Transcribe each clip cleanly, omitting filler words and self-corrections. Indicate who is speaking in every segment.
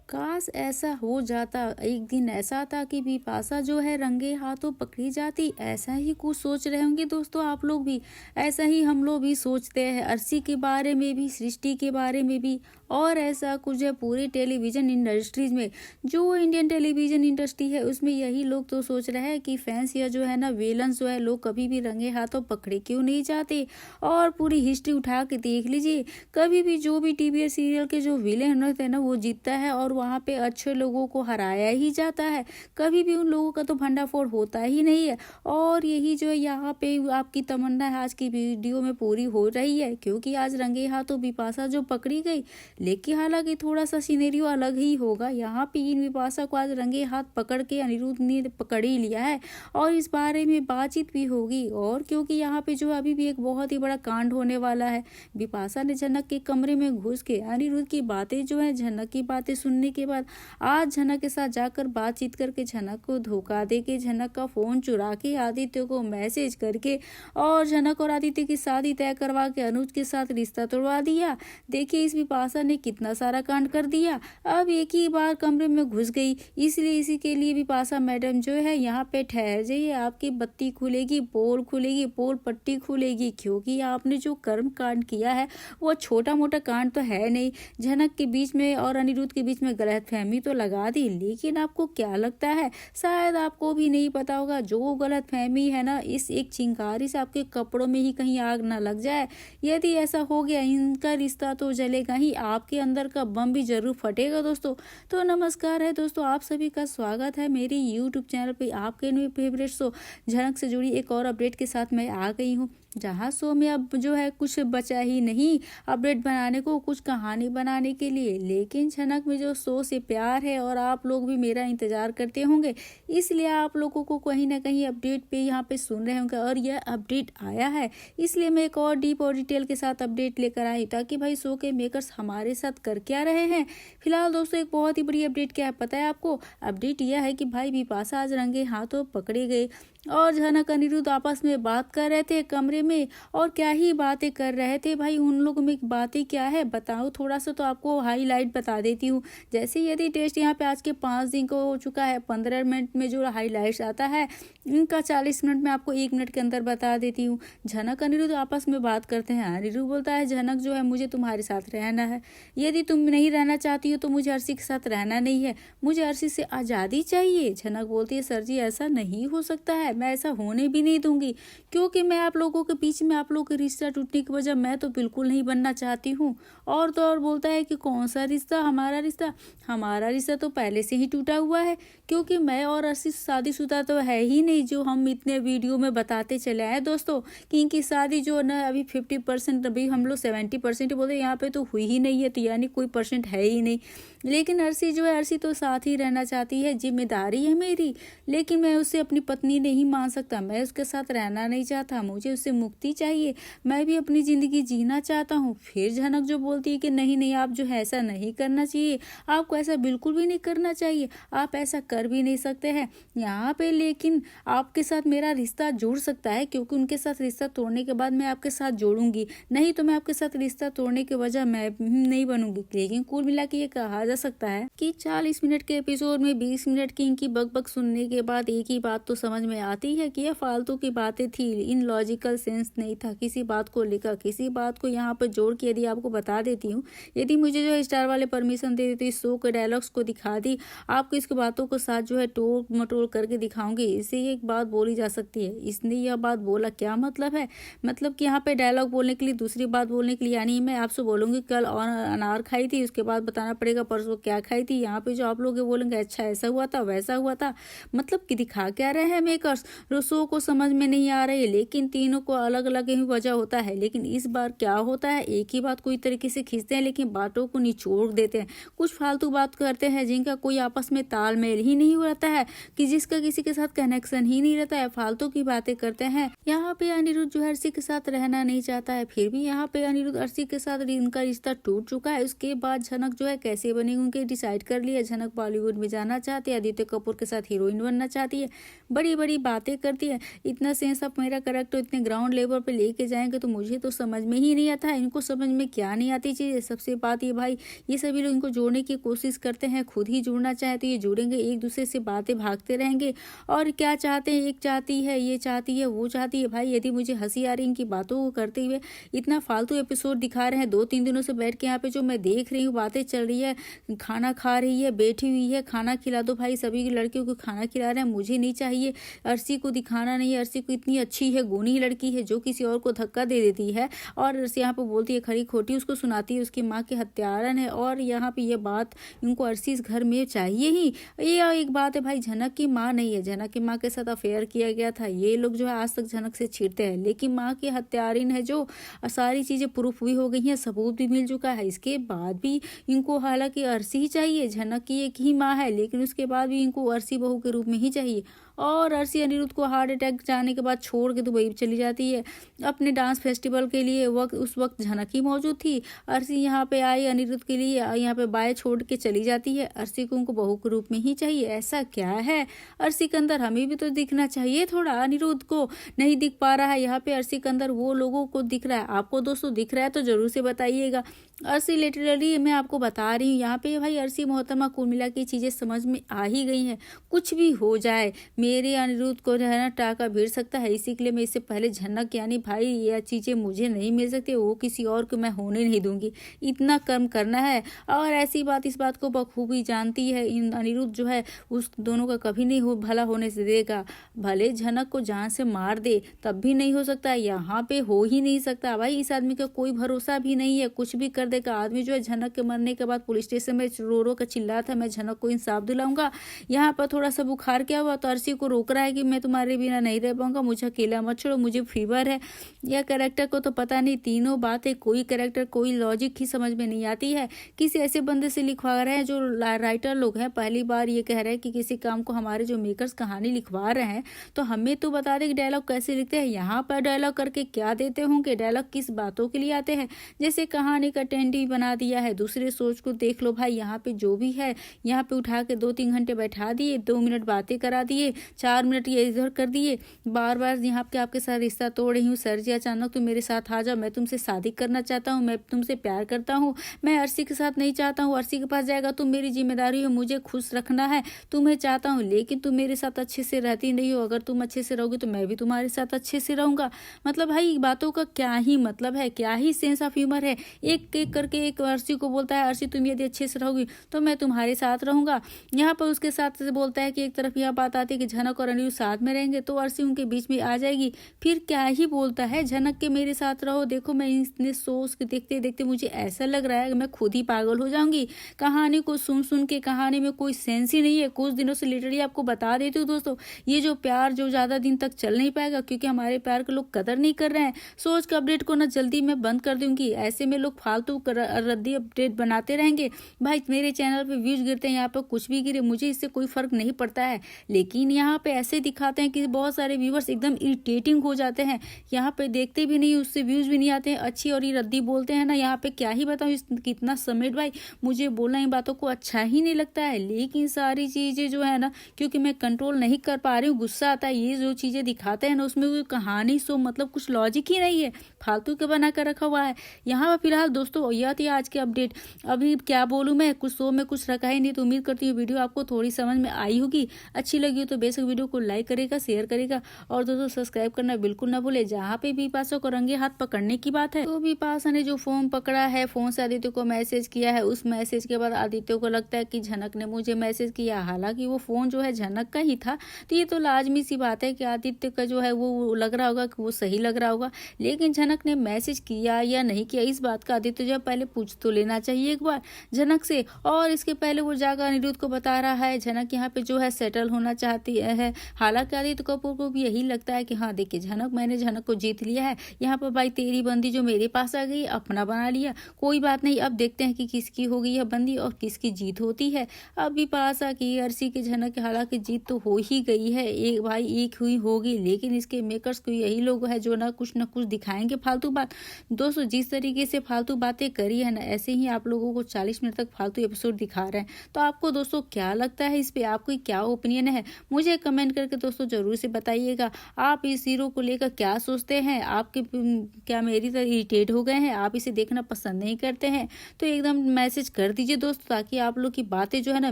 Speaker 1: काश ऐसा हो जाता। एक दिन ऐसा था कि बिपाशा जो है रंगे हाथों पकड़ी जाती। ऐसा ही कुछ सोच रहे होंगे दोस्तों आप लोग भी। ऐसा ही हम लोग भी सोचते हैं, अर्शी के बारे में भी, सृष्टि के बारे में भी। और ऐसा कुछ है पूरी टेलीविजन इंडस्ट्रीज में, जो इंडियन टेलीविजन इंडस्ट्री है उसमें यही लोग तो सोच रहे हैं कि फैंस या जो है ना विलन्स जो है लोग कभी भी रंगे हाथों पकड़े क्यों नहीं जाते। और पूरी हिस्ट्री उठा के देख लीजिए, कभी भी जो भी टीवी सीरियल के जो विलेन होते हैं ना वो जीतता है और वहाँ पे अच्छे लोगों को हराया ही जाता है। कभी भी उन लोगों का तो भंडाफोड़ होता ही नहीं है। और यही जो है यहाँ पे आपकी तमन्ना है आज की वीडियो में पूरी हो रही है, क्योंकि आज रंगे हाथों बिपाशा जो पकड़ी गई। लेकिन हालांकि थोड़ा सा सिनेरियो अलग ही होगा। यहाँ पे इन बिपाशा को आज रंगे हाथ पकड़ के अनिरुद्ध ने पकड़ ही लिया है और इस बारे में बातचीत भी होगी। और क्योंकि यहाँ पे जो अभी भी एक बहुत ही बड़ा कांड होने वाला है। बिपाशा ने झनक के कमरे में घुस के अनिरुद्ध की बातें जो है, झनक की बातें सुनने के बाद आज झनक के साथ जाकर बातचीत करके झनक को धोखा दे के, झनक का फोन चुरा के, आदित्य को मैसेज करके और झनक और आदित्य की शादी तय करवा के अनुज के साथ रिश्ता तोड़वा दिया। देखिए इस बिपाशा ने कितना सारा कांड कर दिया। अब एक ही बार कमरे में घुस गई, इसलिए इसी के लिए बिपाशा मैडम जो है यहाँ पे ठहर जाइए, आपकी बत्ती खुलेगी, पोल खुलेगी, पोल पट्टी खुलेगी, क्योंकि आपने जो कर्म कांड किया है वो छोटा मोटा कांड तो है नहीं। झनक के बीच में और अनिरुद्ध के बीच में गलतफहमी तो लगा दी, लेकिन आपको क्या लगता है, शायद आपको भी नहीं पता होगा, जो गलतफहमी है ना, इस एक चिंगारी से आपके कपड़ों में ही कहीं आग ना लग जाए। यदि ऐसा हो गया इनका रिश्ता तो जलेगा ही, आपके अंदर का बम भी जरूर फटेगा दोस्तों। तो नमस्कार है दोस्तों, आप सभी का स्वागत है मेरी यूट्यूब चैनल पे। आपके न्यू फेवरेट शो झनक से जुड़ी एक और अपडेट के साथ मैं आ गई हूँ, जहाँ शो में अब जो है कुछ बचा ही नहीं अपडेट बनाने को, कुछ कहानी बनाने के लिए। लेकिन झनक में जो शो से प्यार है और आप लोग भी मेरा इंतजार करते होंगे, इसलिए आप लोगों को कहीं ना कहीं अपडेट पे यहाँ पे सुन रहे होंगे। और यह अपडेट आया है, इसलिए मैं एक और डीप और डिटेल के साथ अपडेट लेकर आई, ताकि भाई शो के मेकर्स हमारे साथ कर क्या रहे हैं। फिलहाल दोस्तों एक बहुत ही बड़ी अपडेट क्या है पता है आपको। अपडेट यह है कि भाई बिपाशा आज रंगे हाथों पकड़े गए और झनक अनिरुद्ध आपस में बात कर रहे थे कमरे में। और क्या ही बातें कर रहे थे भाई, उन लोगों में बातें क्या है बताओ, थोड़ा सा तो आपको हाईलाइट बता देती हूँ। जैसे यदि टेस्ट यहाँ पे आज के 5 दिन को हो चुका है, 15 मिनट में जो हाईलाइट्स आता है इनका 40 मिनट में आपको 1 मिनट के अंदर बता देती हूँ। झनक अनिरुद्ध आपस में बात करते हैं। अनिरुद्ध बोलता है झनक जो है मुझे तुम्हारे साथ रहना है, यदि तुम नहीं रहना चाहती हो तो मुझे अर्शी के साथ रहना नहीं है, मुझे अर्शी से आज़ादी चाहिए। झनक बोलती है सर जी ऐसा नहीं हो सकता है, मैं ऐसा होने भी नहीं दूंगी, क्योंकि मैं आप लोगों के बीच में आप लोगों के रिश्ता टूटने की वजह मैं तो बिल्कुल नहीं बनना चाहती हूँ। और तो और बोलता है कि कौन सा रिश्ता, हमारा रिश्ता तो पहले से ही टूटा हुआ है, क्योंकि मैं और अर्शी शादीशुदा तो है ही नहीं, जो हम इतने वीडियो में बताते चले आए दोस्तों कि इनकी शादी जो ना अभी 50%, अभी हम लोग 70% बोलते यहाँ पे तो हुई ही नहीं है, तो यानी कोई परसेंट है ही नहीं। लेकिन अर्शी जो है, अर्शी तो साथ ही रहना चाहती है, जिम्मेदारी है मेरी, लेकिन मैं उसे अपनी पत्नी नहीं मान सकता, मैं उसके साथ रहना नहीं चाहता, मुझे उससे मुक्ति चाहिए, मैं भी अपनी ज़िंदगी जीना चाहता हूँ। फिर झनक जो बोलती है कि नहीं नहीं आप जो है ऐसा नहीं करना चाहिए, आपको ऐसा बिल्कुल भी नहीं करना चाहिए, आप ऐसा कर भी नहीं सकते हैं यहाँ पे, लेकिन आपके साथ मेरा रिश्ता जुड़ सकता है, क्योंकि उनके साथ रिश्ता तोड़ने के बाद मैं आपके साथ जोड़ूंगी, नहीं तो मैं आपके साथ रिश्ता तोड़ने की वजह मैं नहीं बनूंगी। लेकिन कुल मिला के ये कहा जा सकता है कि 40 मिनट के एपिसोड में 20 मिनट की इनकी बकबक सुनने के बाद एक ही बात तो समझ में आती है कि ये फालतू की बातें थी, इन लॉजिकल सेंस नहीं था किसी बात को लेकर। किसी बात को यहाँ पर जोड़ के यदि आपको बता देती हूँ, यदि मुझे जो है स्टार वाले परमिशन दे देते इस शो के डायलॉग्स को दिखा दी, आपको इसकी बातों को साथ जो है टोल मटोल करके दिखाऊंगी। इससे एक बात बोली जा सकती है, इसने यह बात बोला क्या मतलब है, मतलब कि यहाँ पे डायलॉग बोलने के लिए दूसरी बात बोलने के लिए, यानी मैं आपसे बोलूंगी कल और अनार खाई थी, उसके बाद बताना पड़ेगा परसों क्या खाई थी। यहाँ पे जो आप लोग बोलेंगे अच्छा ऐसा हुआ था वैसा हुआ था, मतलब कि दिखा क्या रहे हैं मेकर्स, शो को समझ में नहीं आ रही है, लेकिन तीनों को अलग अलग ही वजह होता है। लेकिन इस बार क्या होता है, एक ही बात कोई तरीके से खींचते हैं लेकिन बातों को निचोड़ देते हैं, कुछ फालतू बात करते हैं जिनका कोई आपस में तालमेल ही नहीं रहता है, कि जिसका किसी के साथ कनेक्शन ही नहीं रहता है, फालतू की बातें करते हैं। यहाँ पे अनिरुद्ध जो अर्शी के साथ रहना नहीं चाहता है, फिर भी यहाँ पे अनिरुद्ध अर्शी के साथ इनका रिश्ता टूट चुका है। उसके बाद झनक जो है कैसे बनेगी उनके डिसाइड कर लिया, झनक बॉलीवुड में जाना चाहती है, आदित्य कपूर के साथ हीरोइन बनना चाहती है, बड़ी बड़ी बातें करती है, इतना सेंस ऑफ मेरा करेक्टर, इतने ग्राउंड ग्राउंड लेवल पे लेके जाएंगे तो मुझे तो समझ में ही नहीं आता है, इनको समझ में क्या नहीं आती चीज़। सबसे बात ये भाई, ये सभी लोग इनको जोड़ने की कोशिश करते हैं, खुद ही जुड़ना चाहे तो ये जुड़ेंगे, एक दूसरे से बातें भागते रहेंगे और क्या चाहते हैं, एक चाहती है, ये चाहती है, वो चाहती है। भाई यदि मुझे हंसी आ रही इनकी बातों को करते हुए, इतना फालतू एपिसोड दिखा रहे हैं 2-3 दिनों से बैठ के यहाँ पे जो मैं देख रही हूँ, बातें चल रही है, खाना खा रही है, बैठी हुई है, खाना खिला दो भाई, सभी की लड़कियों को खाना खिला रहे हैं, मुझे नहीं चाहिए। अर्शी को दिखाना नहीं है, अर्शी को इतनी अच्छी है, गुणी लड़की है जो किसी और को धक्का दे देती है और अर्शी यहाँ पे बोलती है खरी खोटी, उसको सुनाती है उसकी माँ के हत्यारन है। और यहाँ पे ये बात इनको अर्शी इस घर में चाहिए ही। ये एक बात है भाई, झनक की माँ नहीं है, झनक की माँ के साथ अफेयर किया गया था, ये लोग जो है आज तक झनक से छीटते हैं, लेकिन माँ की हत्यारिन है जो सारी चीजें प्रूफ भी हो गई हैं, सबूत भी मिल चुका है, इसके बाद भी इनको हालांकि अर्शी ही चाहिए। झनक की एक ही माँ है लेकिन उसके बाद भी इनको अर्शी बहू के रूप में ही चाहिए। और अर्शी अनिरुद्ध को हार्ट अटैक जाने के बाद छोड़ के दुबई चली जाती है अपने डांस फेस्टिवल के लिए। उस वक्त झनक ही मौजूद थी। अर्शी यहाँ पे आई अनिरुद्ध के लिए, यहाँ पे बाय छोड़ के चली जाती है। अर्शी को उनको बहू के रूप में ही चाहिए, ऐसा क्या है अर्शी के अंदर? हमें भी तो दिखना चाहिए थोड़ा, अनिरुद्ध को नहीं दिख पा रहा है यहाँ पे अर्शी के अंदर, वो लोगों को दिख रहा है। आपको दोस्तों दिख रहा है तो जरूर से बताइएगा। अर्शी लिटरली मैं आपको बता रही हूँ यहाँ पे भाई, अर्शी मोहतरमा कुल मिला की चीजें समझ में आ ही गई हैं। कुछ भी हो जाए मेरे अनिरुद्ध को जो है ना टाका भिड़ सकता है, इसी के लिए मैं इससे पहले झनक यानी भाई ये चीजें मुझे नहीं मिल सकती, वो किसी और को मैं होने नहीं दूंगी, इतना कम करना है। और ऐसी बात इस बात को बखूबी जानती है अनिरुद्ध जो है, उस दोनों का कभी नहीं हो भला होने से देगा। भले झनक को जान से मार दे तब भी नहीं हो सकता, यहाँ पे हो ही नहीं सकता भाई। इस आदमी का कोई भरोसा भी नहीं है, कुछ भी कर देगा। आदमी जो है झनक के मरने के बाद पुलिस स्टेशन में रो रो कर चिल्ला था मैं झनक को इंसाफ दिलाऊंगा। यहाँ पर थोड़ा सा बुखार क्या हुआ तो अर्शी को रोक रहा है कि मैं तुम्हारे बिना नहीं रह पाऊंगा, मुझे अकेला मत छोड़ो, मुझे फीवर है। यह कैरेक्टर को तो पता नहीं, तीनों बातें कोई कैरेक्टर कोई लॉजिक ही समझ में नहीं आती है। किसी ऐसे बंदे से लिखवा रहे हैं जो राइटर लोग हैं, पहली बार ये कह रहे हैं कि किसी काम को हमारे जो मेकर्स कहानी लिखवा रहे हैं तो हमें तो बता दे कि डायलॉग कैसे लिखते हैं। यहाँ पर डायलॉग करके क्या देते होंगे, डायलॉग किस बातों के लिए आते हैं, जैसे कहानी का टेंडी बना दिया है। दूसरे सोच को देख लो भाई, यहाँ पे जो भी है यहाँ पे उठा के 2-3 घंटे बैठा दिए, 2 मिनट बातें करा दिए, 4 मिनट ये इधर कर दिए, बार बार यहाँ पे आपके साथ रिश्ता तोड़ रही हूँ सर जी, अचानक तुम मेरे साथ आ जाओ, मैं तुमसे शादी करना चाहता हूँ, मैं तुमसे प्यार करता हूँ, मैं अर्शी के साथ नहीं चाहता हूँ, अर्शी के पास जाएगा तुम मेरी जिम्मेदारी हो, मुझे खुश रखना है, तुम्हें चाहता हूँ, लेकिन तुम मेरे साथ अच्छे से रहती नहीं हो, अगर तुम अच्छे से रहोगे तो मैं भी तुम्हारे साथ अच्छे से रहूंगा। मतलब भाई बातों का क्या ही मतलब है, क्या ही सेंस ऑफ ह्यूमर है। एक एक करके एक अर्शी को बोलता है अर्शी तुम यदि अच्छे से रहोगी तो मैं तुम्हारे साथ रहूंगा। यहाँ पर उसके साथ बोलता है कि एक तरफ यह बात आती है कि झनक और अनिरुद्ध साथ में रहेंगे तो अर्शी उनके बीच में आ जाएगी। फिर क्या ही बोलता है झनक के मेरे साथ रहो। देखो मैं इतने सोच के देखते देखते मुझे ऐसा लग रहा है कि मैं खुद ही पागल हो जाऊंगी। कहानी को सुन सुन के कहानी में कोई सेंस ही नहीं है। कुछ दिनों से लिटरली आपको बता देती हूँ दोस्तों, ये जो प्यार जो ज्यादा दिन तक चल नहीं पाएगा क्योंकि हमारे प्यार के लोग कदर नहीं कर रहे हैं। सोच के अपडेट को ना जल्दी मैं बंद कर दूंगी, ऐसे में लोग फालतू रद्दी अपडेट बनाते रहेंगे। भाई मेरे चैनल पे व्यूज गिरते हैं, यहाँ पर कुछ भी गिरे मुझे इससे कोई फर्क नहीं पड़ता है, लेकिन यहाँ पे ऐसे दिखाते हैं कि बहुत सारे व्यूवर्स एकदम इरिटेटिंग हो जाते हैं। यहाँ पे देखते भी नहीं, उससे व्यूज भी नहीं आते हैं, अच्छी और ये रद्दी बोलते हैं ना। यहाँ पे क्या ही बताऊँ कितना समेट भाई, मुझे बोलना इन बातों को अच्छा ही नहीं लगता है, लेकिन सारी चीजें जो है ना क्योंकि मैं कंट्रोल नहीं कर पा रही हूँ, गुस्सा आता है। ये जो चीजें दिखाते हैं ना उसमें कोई कहानी सो मतलब कुछ लॉजिक ही नहीं है, फालतू के बना कर रखा हुआ है। यहाँ पर फिलहाल दोस्तों यह थी आज की अपडेट। अभी क्या बोलूँ मैं, कुछ शो में कुछ रखा ही नहीं, तो उम्मीद करती हूँ वीडियो आपको थोड़ी समझ में आई होगी। अच्छी लगी हो तो बेशक वीडियो को लाइक करेगा, शेयर करेगा और दोस्तों सब्सक्राइब करना बिल्कुल ना भूले। जहाँ पे बिपाशा को रंगे हाथ पकड़ने की बात है तो बिपाशा ने जो फोन पकड़ा है, फोन से आदित्य को मैसेज किया है, उस मैसेज के बाद आदित्य को लगता है कि झनक ने मुझे मैसेज किया, हालांकि वो फोन जो है झनक का ही था। तो ये तो लाजमी सी बात है कि आदित्य का जो है वो लग रहा होगा कि वो सही लग रहा होगा, लेकिन झनक ने मैसेज किया या नहीं किया इस बात का आदित्य जो है पहले पूछ तो लेना चाहिए एक बार झनक से। और इसके पहले वो जाकर अनिरुद्ध को बता रहा है झनक यहाँ पे जो है सेटल होना चाहती है। हालांकि आदित्य कपूर को भी यही लगता है कि हाँ देखिए झनक, मैंने झनक को जीत लिया है, यहाँ पर भाई तेरी बंदी जो मेरे पास आ गई अपना बना लिया, कोई बात नहीं, अब देखते हैं कि किसकी होगी यह बंदी और किसकी जीत होती है। अब भी पास आ कि अर्शी की झनक हालांकि जीत तो हो ही गई है, एक भाई एक हुई होगी, लेकिन इसके मेकर्स को यही लोग है जो ना कुछ दिखाएंगे फालतू बात। दोस्तों जिस तरीके से फालतू बातें करी है ना, ऐसे ही आप लोगों को 40 मिनट तक फालतू एपिसोड दिखा रहे हैं। तो आपको दोस्तों क्या लगता है इस पे, आपकी क्या ओपिनियन है मुझे मुझे कमेंट करके दोस्तों ज़रूर से बताइएगा आप इस हीरो को लेकर क्या सोचते हैं। आपके क्या मेरी तरह इरिटेट हो गए हैं, आप इसे देखना पसंद नहीं करते हैं, तो एकदम मैसेज कर दीजिए दोस्तों, ताकि आप लोग की बातें जो है ना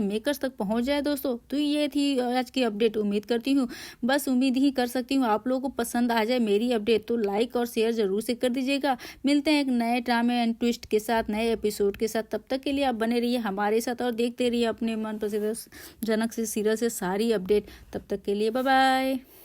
Speaker 1: मेकर्स तक पहुंच जाए दोस्तों। तो ये थी आज की अपडेट। उम्मीद करती हूँ, बस उम्मीद ही कर सकती हूँ आप लोगों को पसंद आ जाए मेरी अपडेट। तो लाइक और शेयर जरूर से कर दीजिएगा। मिलते हैं एक नए ड्रामे एंड ट्विस्ट के साथ, नए एपिसोड के साथ। तब तक के लिए आप बने रहिए हमारे साथ और देखते रहिए अपने मन पसंद जनक से सीरियल से सारी अपडेट। तब तक के लिए बाय बाय।